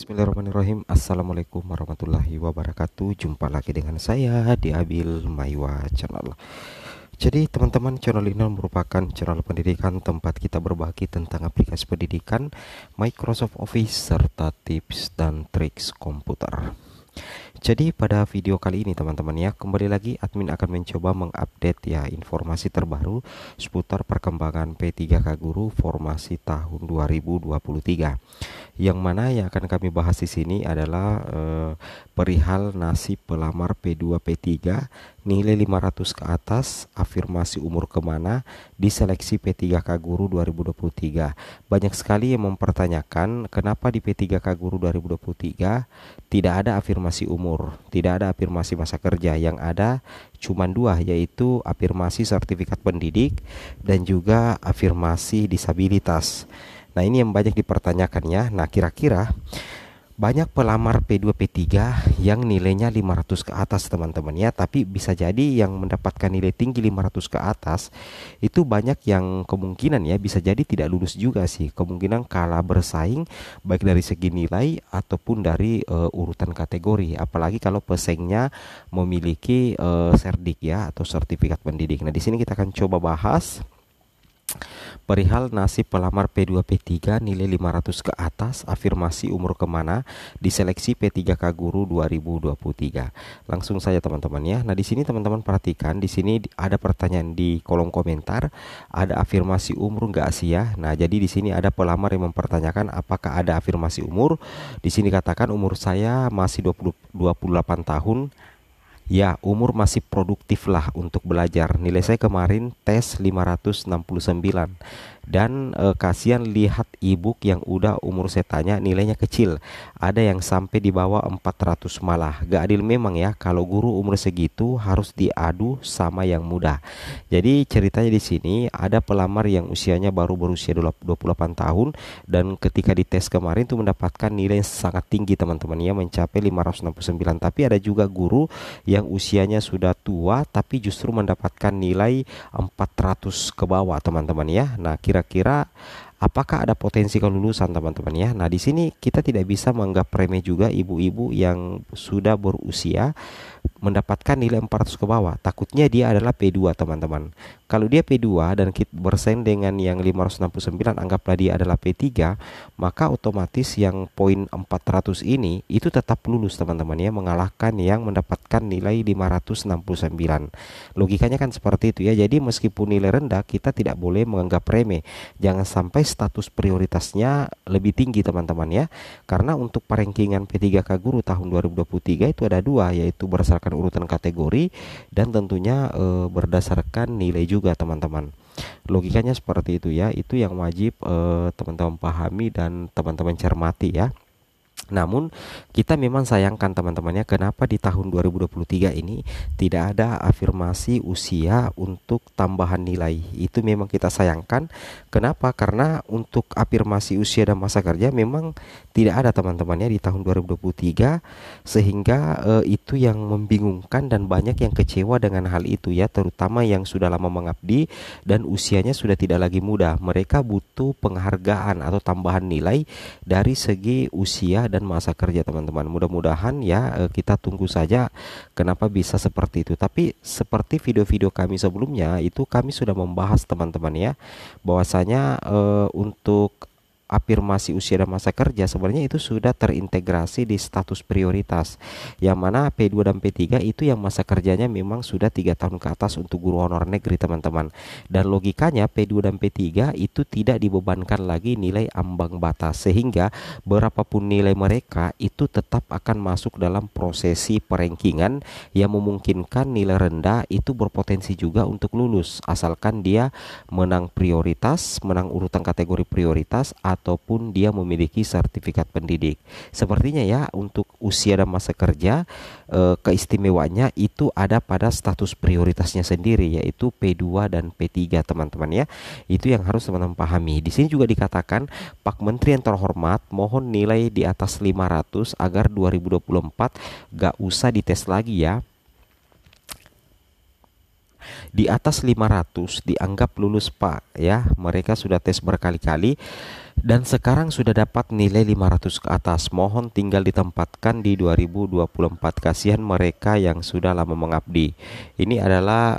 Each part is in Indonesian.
Bismillahirrahmanirrahim. Assalamualaikum warahmatullahi wabarakatuh. Jumpa lagi dengan saya di Abil Maiwa Channel. Jadi teman-teman, channel ini merupakan channel pendidikan tempat kita berbagi tentang aplikasi pendidikan, Microsoft Office, serta tips dan triks komputer. Jadi pada video kali ini teman-teman ya, kembali lagi admin akan mencoba mengupdate ya informasi terbaru seputar perkembangan P3K Guru formasi tahun 2023. Yang mana yang akan kami bahas di sini adalah perihal nasib pelamar P2 P3 nilai 500 ke atas, afirmasi umur kemana di seleksi P3K Guru 2023. Banyak sekali yang mempertanyakan kenapa di P3K Guru 2023 tidak ada afirmasi umur, tidak ada afirmasi masa kerja. Yang ada cuma dua, yaitu afirmasi sertifikat pendidik dan juga afirmasi disabilitas. Nah, ini yang banyak dipertanyakan ya. Nah, kira-kira banyak pelamar P2 P3 yang nilainya 500 ke atas teman-teman ya, tapi bisa jadi yang mendapatkan nilai tinggi 500 ke atas itu banyak yang kemungkinan ya bisa jadi tidak lulus juga sih. Kemungkinan kalah bersaing baik dari segi nilai ataupun dari urutan kategori, apalagi kalau pesaingnya memiliki serdik ya atau sertifikat pendidik. Nah, di sini kita akan coba bahas perihal nasib pelamar P2 P3 nilai 500 ke atas, afirmasi umur kemana di seleksi P3K Guru 2023. Langsung saja teman-teman ya. Nah, di sini teman-teman perhatikan, di sini ada pertanyaan di kolom komentar, ada afirmasi umur enggak sih ya? Nah, jadi di sini ada pelamar yang mempertanyakan apakah ada afirmasi umur. Di sini katakan umur saya masih 28 tahun. Ya, umur masih produktif lah untuk belajar. Nilai saya kemarin tes 569. Dan kasihan lihat ebook yang udah umur saya tanya nilainya kecil. Ada yang sampai di bawah 400 malah. Gak adil memang ya kalau guru umur segitu harus diadu sama yang muda. Jadi ceritanya di sini ada pelamar yang usianya baru berusia 28 tahun dan ketika dites kemarin tuh mendapatkan nilai yang sangat tinggi teman-teman ya, mencapai 569. Tapi ada juga guru yang usianya sudah tua tapi justru mendapatkan nilai 400 ke bawah teman-teman ya. Nah, kira-kira apakah ada potensi kelulusan teman-teman ya? Nah, di sini kita tidak bisa menganggap remeh juga ibu-ibu yang sudah berusia mendapatkan nilai 400 ke bawah. Takutnya dia adalah P2 teman-teman. Kalau dia P2 dan kita bersaing dengan yang 569, anggaplah dia adalah P3, maka otomatis yang poin 400 ini itu tetap lulus teman-teman ya, mengalahkan yang mendapatkan nilai 569. Logikanya kan seperti itu ya. Jadi meskipun nilai rendah, kita tidak boleh menganggap remeh. Jangan sampai status prioritasnya lebih tinggi teman-teman ya. Karena untuk perankingan P3K Guru tahun 2023 itu ada dua, yaitu berdasarkan urutan kategori dan tentunya berdasarkan nilai juga teman-teman. Logikanya seperti itu ya. Itu yang wajib teman-teman pahami dan teman-teman cermati ya. Namun kita memang sayangkan teman-temannya, kenapa di tahun 2023 ini tidak ada afirmasi usia untuk tambahan nilai. Itu memang kita sayangkan. Kenapa? Karena untuk afirmasi usia dan masa kerja memang tidak ada teman-temannya di tahun 2023, sehingga itu yang membingungkan dan banyak yang kecewa dengan hal itu ya, terutama yang sudah lama mengabdi dan usianya sudah tidak lagi muda. Mereka butuh penghargaan atau tambahan nilai dari segi usia dan masa kerja teman-teman. Mudah-mudahan ya, kita tunggu saja kenapa bisa seperti itu. Tapi seperti video-video kami sebelumnya itu kami sudah membahas teman-teman ya, bahwasanya untuk afirmasi usia dan masa kerja sebenarnya itu sudah terintegrasi di status prioritas, yang mana P2 dan P3 itu yang masa kerjanya memang sudah 3 tahun ke atas untuk guru honor negeri teman-teman. Dan logikanya P2 dan P3 itu tidak dibebankan lagi nilai ambang batas, sehingga berapapun nilai mereka itu tetap akan masuk dalam prosesi perankingan yang memungkinkan nilai rendah itu berpotensi juga untuk lulus, asalkan dia menang prioritas, menang urutan kategori prioritas, ataupun dia memiliki sertifikat pendidik. Sepertinya ya untuk usia dan masa kerja keistimewaannya itu ada pada status prioritasnya sendiri, yaitu P2 dan P3 teman-teman ya. Itu yang harus teman-teman pahami. Di sini juga dikatakan, Pak Menteri yang terhormat, mohon nilai di atas 500 agar 2024 gak usah dites lagi ya. Di atas 500 dianggap lulus Pak ya. Mereka sudah tes berkali-kali dan sekarang sudah dapat nilai 500 ke atas. Mohon tinggal ditempatkan di 2024. Kasihan mereka yang sudah lama mengabdi. Ini adalah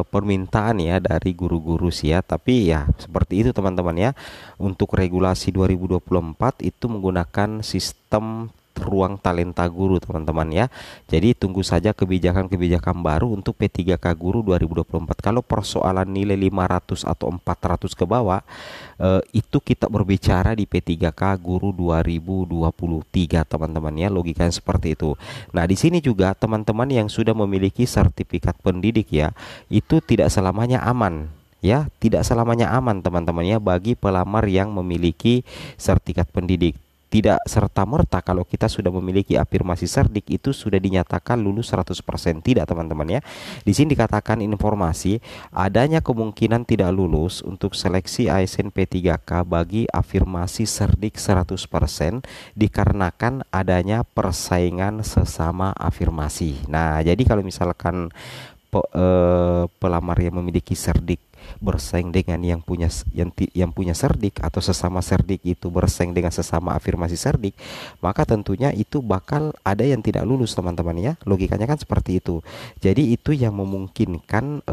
permintaan ya dari guru-guru sih ya. Tapi ya seperti itu teman-teman ya. Untuk regulasi 2024 itu menggunakan sistem ruang talenta guru teman-teman ya. Jadi tunggu saja kebijakan-kebijakan baru untuk P3K guru 2024. Kalau persoalan nilai 500 atau 400 ke bawah itu kita berbicara di P3K guru 2023 teman-teman ya. Logikanya seperti itu. Nah, di sini juga teman-teman yang sudah memiliki sertifikat pendidik ya, itu tidak selamanya aman. Ya, tidak selamanya aman teman-teman ya bagi pelamar yang memiliki sertifikat pendidik. Tidak serta-merta kalau kita sudah memiliki afirmasi cerdik itu sudah dinyatakan lulus 100%. Tidak teman-teman ya. Di sini dikatakan informasi adanya kemungkinan tidak lulus untuk seleksi ASN P3K bagi afirmasi cerdik 100% dikarenakan adanya persaingan sesama afirmasi. Nah, jadi kalau misalkan pelamar yang memiliki cerdik bersaing dengan yang punya cerdik atau sesama cerdik itu bersaing dengan sesama afirmasi cerdik, maka tentunya itu bakal ada yang tidak lulus teman-teman ya. Logikanya kan seperti itu. Jadi itu yang memungkinkan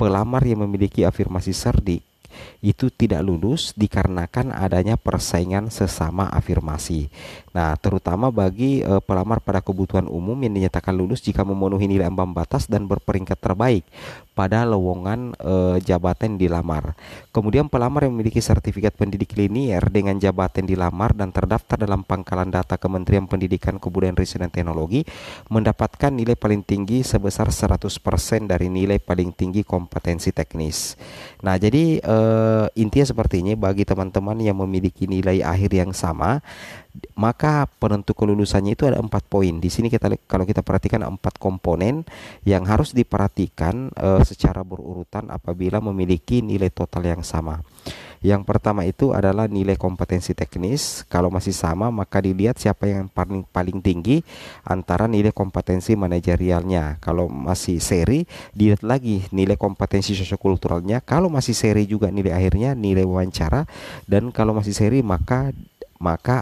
pelamar yang memiliki afirmasi cerdik itu tidak lulus dikarenakan adanya persaingan sesama afirmasi. Nah, terutama bagi pelamar pada kebutuhan umum yang dinyatakan lulus jika memenuhi nilai ambang batas dan berperingkat terbaik pada lowongan jabatan dilamar. Kemudian pelamar yang memiliki sertifikat pendidik linier dengan jabatan dilamar dan terdaftar dalam pangkalan data Kementerian Pendidikan, Kebudayaan Riset dan Teknologi mendapatkan nilai paling tinggi sebesar 100% dari nilai paling tinggi kompetensi teknis. Nah, jadi intinya seperti ini bagi teman-teman yang memiliki nilai akhir yang sama, maka penentu kelulusannya itu ada 4 poin. Di sini kalau kita perhatikan 4 komponen yang harus diperhatikan secara berurutan apabila memiliki nilai total yang sama. Yang pertama itu adalah nilai kompetensi teknis. Kalau masih sama maka dilihat siapa yang paling tinggi antara nilai kompetensi manajerialnya. Kalau masih seri dilihat lagi nilai kompetensi sosiokulturalnya. Kalau masih seri juga nilai akhirnya nilai wawancara. Dan kalau masih seri maka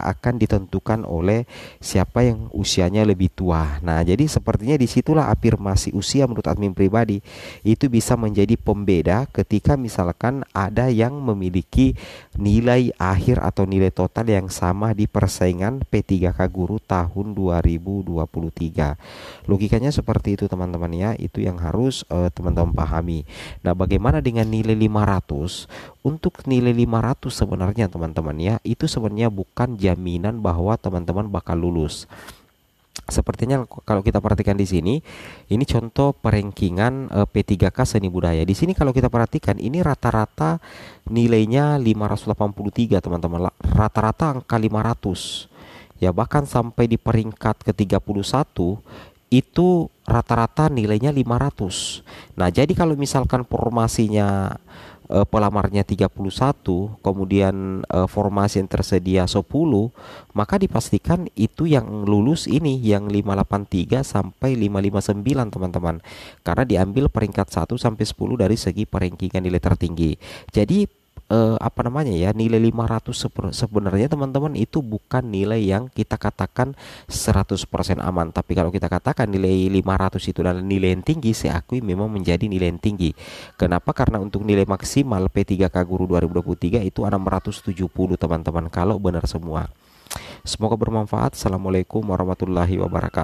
akan ditentukan oleh siapa yang usianya lebih tua. Nah, jadi sepertinya disitulah afirmasi usia menurut admin pribadi itu bisa menjadi pembeda ketika misalkan ada yang memiliki nilai akhir atau nilai total yang sama di persaingan P3K guru tahun 2023. Logikanya seperti itu teman-teman ya, itu yang harus teman-teman pahami. Nah, bagaimana dengan nilai 500? Untuk nilai 500 sebenarnya teman-teman ya, itu sebenarnya bukan jaminan bahwa teman-teman bakal lulus. Sepertinya kalau kita perhatikan di sini, ini contoh perankingan P3K seni budaya. Di sini kalau kita perhatikan ini rata-rata nilainya 583 teman-teman. Rata-rata angka 500. Ya, bahkan sampai di peringkat ke-31 itu rata-rata nilainya 500. Nah, jadi kalau misalkan formasinya pelamarnya 31, kemudian formasi yang tersedia 10, maka dipastikan itu yang lulus ini yang 583 sampai 559 teman-teman. Karena diambil peringkat 1 sampai 10 dari segi perankingan nilai tertinggi. Jadi nilai 500 sebenarnya teman-teman itu bukan nilai yang kita katakan 100% aman. Tapi kalau kita katakan nilai 500 itu adalah nilai yang tinggi, saya akui memang menjadi nilai yang tinggi. Kenapa? Karena untuk nilai maksimal P3K Guru 2023 itu 670 teman-teman kalau benar semua. Semoga bermanfaat. Assalamualaikum warahmatullahi wabarakatuh.